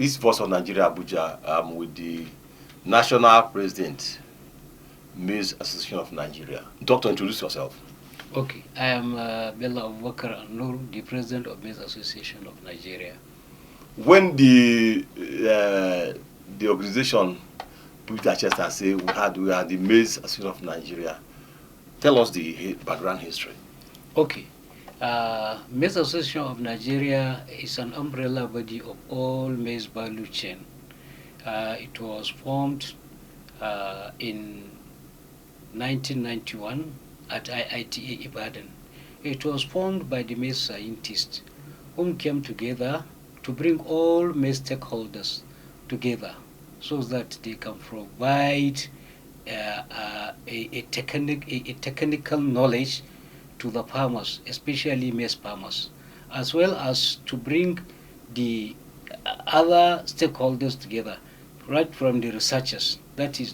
East Voice of Nigeria, Abuja, with the National President, Maize Association of Nigeria. Doctor, introduce yourself. Okay, I am Bello Abubakar, the President of Maize Association of Nigeria. When the organization put their chest and say we are the Maize Association of Nigeria, tell us the background history. Okay, Maize Association of Nigeria is an umbrella body of all maize value chain. It was formed in 1991 at IITA Ibadan. It was formed by the maize scientists whom came together to bring all maize stakeholders together so that they can provide a technical knowledge to the farmers, especially maize farmers, as well as to bring the other stakeholders together, right from the researchers, that is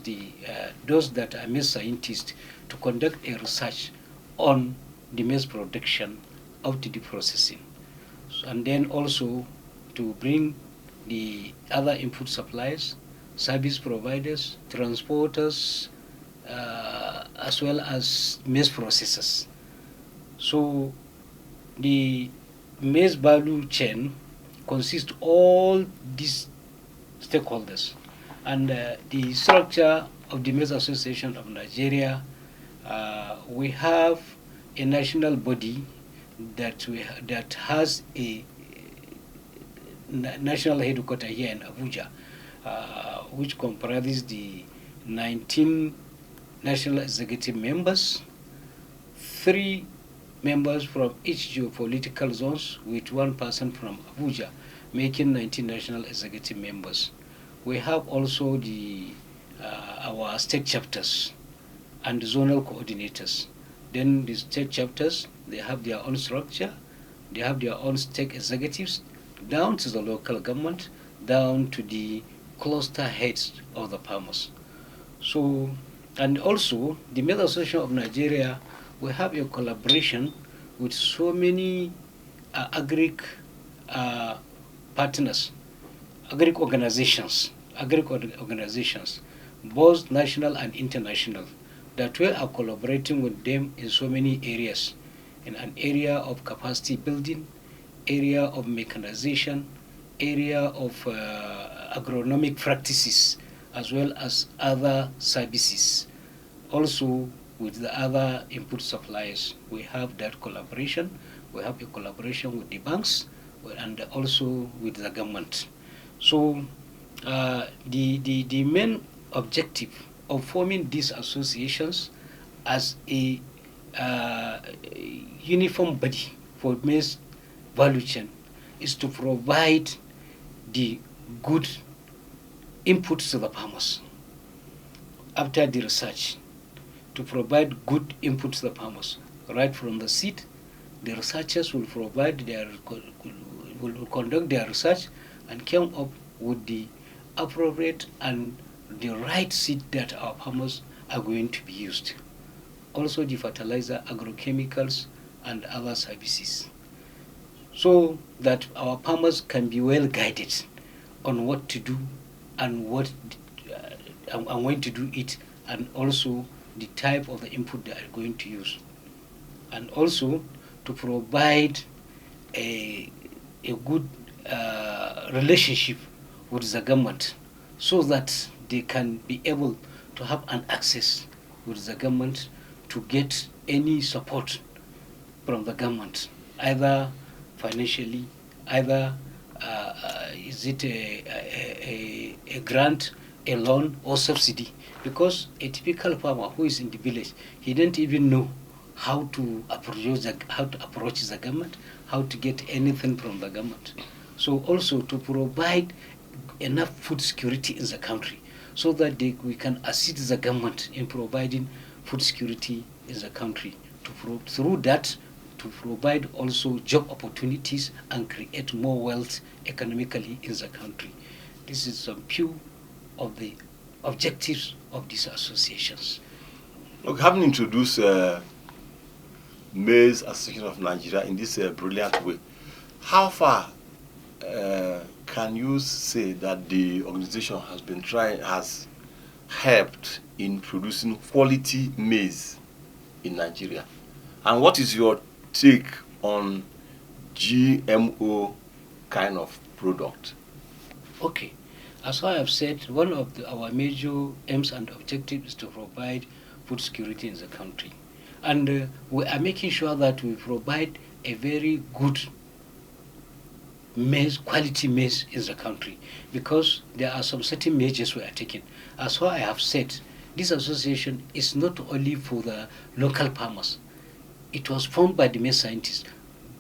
those that are maize scientists, to conduct a research on the maize production up to the processing, and then also to bring the other input suppliers, service providers, transporters, as well as maize processors. So the maize value chain consists all these stakeholders, and the structure of the Maize Association of Nigeria, we have a national body that has a national headquarters here in Abuja, which comprises the 19 national executive members, 3 members from each geopolitical zones, with 1 person from Abuja, making 19 national executive members. We have also our state chapters and zonal coordinators. Then the state chapters, they have their own structure, they have their own state executives, down to the local government, down to the cluster heads of the farmers. So, and also the Maize Association of Nigeria, we have a collaboration with so many partners, organizations, both national and international, that we are collaborating with them in so many areas, in an area of capacity building, area of mechanization, area of agronomic practices, as well as other services. Also, with the other input suppliers, we have that collaboration. We have a collaboration with the banks and also with the government. So the main objective of forming these associations as a uniform body for maize value chain is to provide the good inputs to the farmers after the research, to provide good input to the farmers right from the seed. The researchers will conduct their research and come up with the appropriate and the right seed that our farmers are going to be used. Also the fertilizer, agrochemicals, and other services, so that our farmers can be well guided on what to do and and when to do it, and also the type of the input they are going to use, and also to provide a good relationship with the government, so that they can be able to have an access with the government to get any support from the government, either financially, either is it a grant, a loan, or subsidy. Because a typical farmer who is in the village, he didn't even know how to approach the government, how to get anything from the government. So also to provide enough food security in the country, so that we can assist the government in providing food security in the country. Through that, to provide also job opportunities and create more wealth economically in the country. This is some few of the objectives of these associations. Okay, having introduced Maize Association of Nigeria in this brilliant way, how far can you say that the organization has helped in producing quality maize in Nigeria? And what is your take on GMO kind of product? Okay. As I have said, one of our major aims and objectives is to provide food security in the country. And we are making sure that we provide a very good maize, quality maize in the country, because there are some certain measures we are taking. As I have said, this association is not only for the local farmers. It was formed by the maize scientists.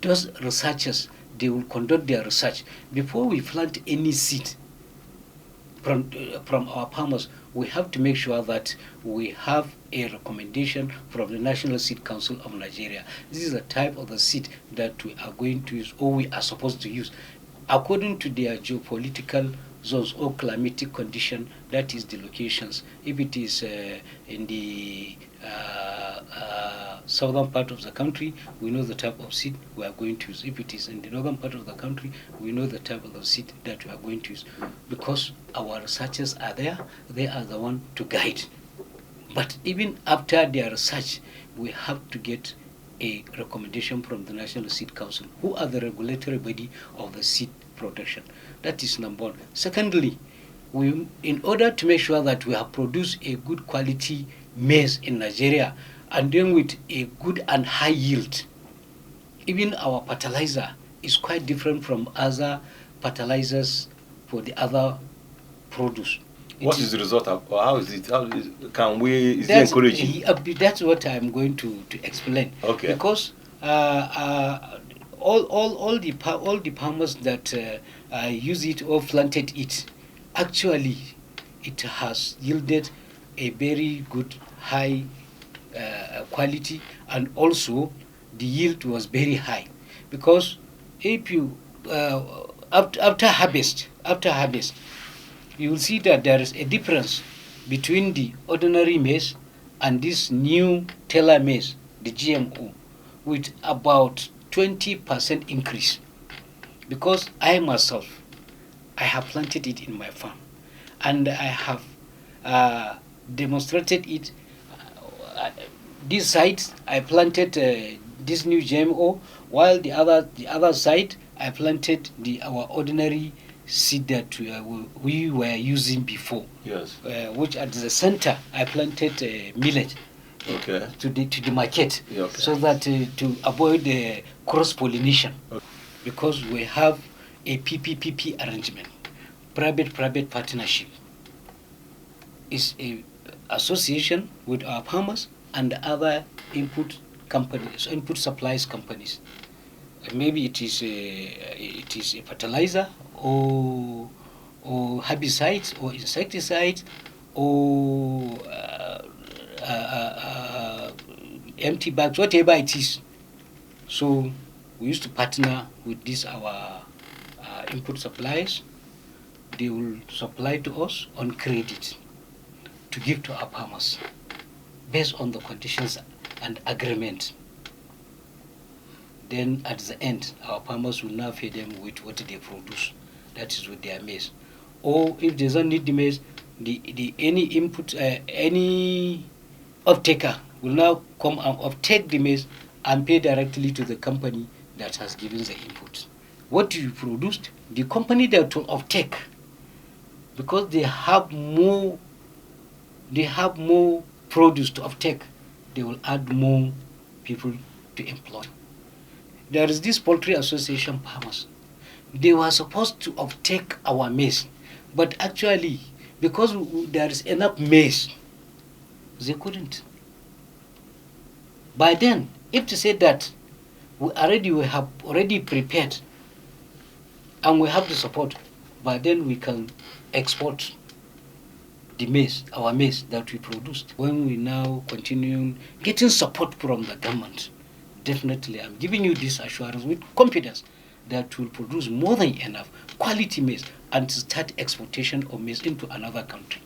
Those researchers, they will conduct their research. Before we plant any seed from our farmers, we have to make sure that we have a recommendation from the National Seed Council of Nigeria. This is the type of the seed that we are going to use, or we are supposed to use, according to their geopolitical zones or climatic condition, that is the locations. If it is in the southern part of the country, we know the type of seed we are going to use. If it is in the northern part of the country, we know the type of the seed that we are going to use. Because our researchers are there, they are the one to guide. But even after their research, we have to get a recommendation from the National Seed Council, who are the regulatory body of the seed production. That is number one. Secondly, in order to make sure that we have produced a good quality maize in Nigeria, and then with a good and high yield, even our fertilizer is quite different from other fertilizers for the other produce. What is the result of, or how is it? Is it encouraging? That's what I'm going to explain. Okay. Because all the farmers that use it or planted it, actually, it has yielded a very good high quality, and also the yield was very high. Because if you after harvest, you will see that there is a difference between the ordinary maize and this new tailor maize, the GMO, with about 20% increase. Because I myself, I have planted it in my farm, and I have demonstrated it. This side I planted this new GMO, while the other side I planted our ordinary seed that we were using before. Yes. Which at the center I planted millet. Okay. To the market. Yeah, okay. So that to avoid the cross pollination. Okay. Because we have a PPP arrangement, private partnership. It's a association with our farmers and other input supplies companies. Maybe it is a fertilizer or herbicides or insecticides or empty bags, whatever it is. So we used to partner with these our input suppliers. They will supply to us on credit to give to our farmers based on the conditions and agreement. Then at the end, our farmers will now pay them with what they produce. That is with their maize. Or if they don't need the maize, any off-taker will now come and off-take the maize and pay directly to the company that has given the input. What you produced, the company that will off-take, because they have more produce to off-take, they will add more people to employ. There is this poultry association farmers. They were supposed to off-take our maize, but actually, because there is enough maize, they couldn't. By then, if to say that we have already prepared and we have the support, by then we can export the maize, our maize that we produced. When we now continue getting support from the government, definitely I'm giving you this assurance with confidence that will produce more than enough quality maize and to start exportation of maize into another country.